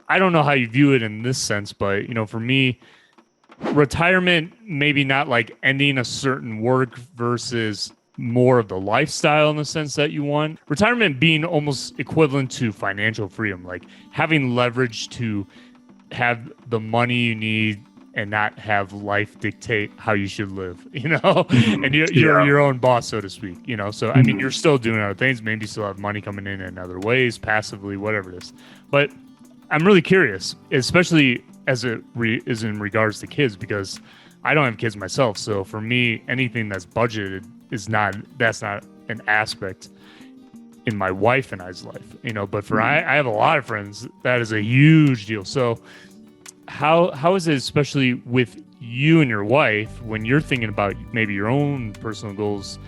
I don't know how you view it in this sense, but for me, retirement, maybe not like ending a certain work versus more of the lifestyle in the sense that you want. Retirement being almost equivalent to financial freedom, like having leverage to have the money you need and not have life dictate how you should live, and you're your own boss, so to speak, So, I mean, you're still doing other things. Maybe you still have money coming in other ways, passively, whatever it is. But I'm really curious, especially as it is in regards to kids, because I don't have kids myself. So for me, anything that's budgeted that's not an aspect in my wife and I's life, but for I have a lot of friends that is a huge deal. So how is it, especially with you and your wife, when you're thinking about maybe your own personal goals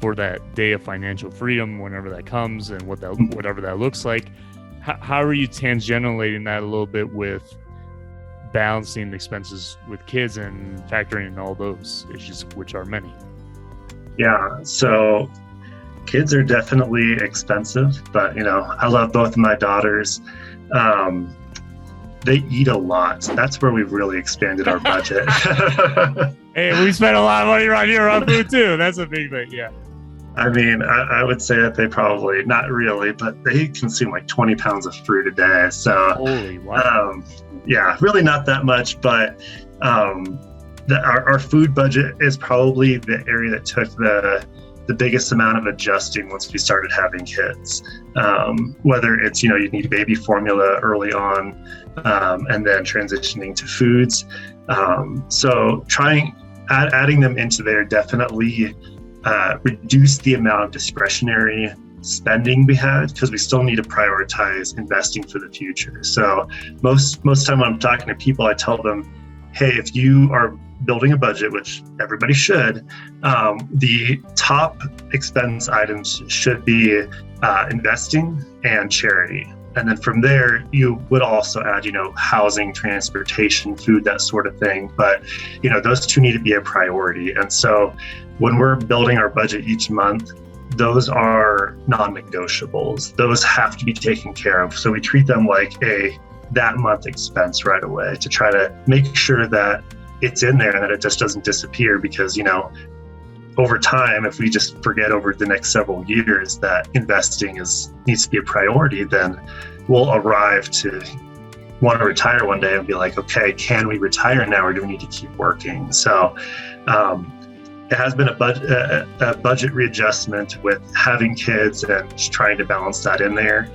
for that day of financial freedom, whenever that comes, and whatever that looks like, how are you tangentiating that a little bit with balancing the expenses with kids and factoring in all those issues, which are many? Yeah, so kids are definitely expensive, but I love both of my daughters. They eat a lot. That's where we've really expanded our budget. Hey, we spend a lot of money around here on food too. That's a big thing. Yeah. I mean, I would say that they probably, not really, but they consume like 20 pounds of fruit a day. So, holy wow. Yeah, really not that much, but our food budget is probably the area that took the biggest amount of adjusting once we started having kids. Whether it's, you need baby formula early on, and then transitioning to foods. So adding them into there definitely reduce the amount of discretionary spending we had, because we still need to prioritize investing for the future. So most time when I'm talking to people, I tell them, hey, if you are building a budget, which everybody should, the top expense items should be investing and charity. And then from there, you would also add, housing, transportation, food, that sort of thing. But, those two need to be a priority. And so when we're building our budget each month, those are non-negotiables. Those have to be taken care of. So we treat them like that month expense right away, to try to make sure that it's in there and that it just doesn't disappear, because, over time, if we just forget over the next several years that investing needs to be a priority, then we'll arrive to want to retire one day and be like, okay, can we retire now, or do we need to keep working? So it has been a budget readjustment with having kids and just trying to balance that in there.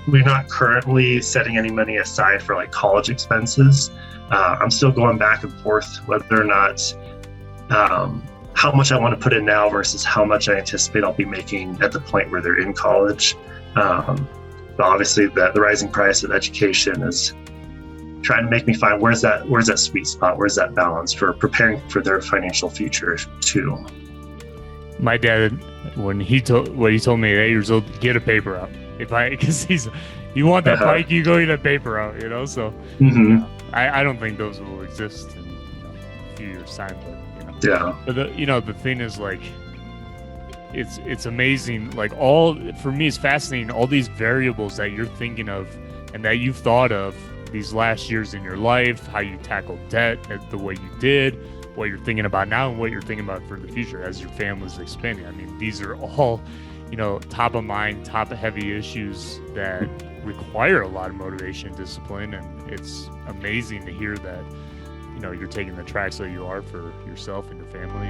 We're not currently setting any money aside for like college expenses. I'm still going back and forth whether or not how much I want to put in now versus how much I anticipate I'll be making at the point where they're in college. But obviously the rising price of education is trying to make me find where's that sweet spot, where's that balance for preparing for their financial future too. My dad, when he told me at 8 years old, get a paper out. Because you want that bike, you go get a paper out, So I don't think those will exist in a few years' time, but yeah. But the thing is, like, it's amazing. Like, for me, it's fascinating. All these variables that you're thinking of and that you've thought of these last years in your life, how you tackled debt the way you did, what you're thinking about now, and what you're thinking about for the future as your family's expanding. I mean, these are all, top of mind, top of heavy issues that require a lot of motivation and discipline. And it's amazing to hear that, you're taking the tracks that you are for yourself and your family.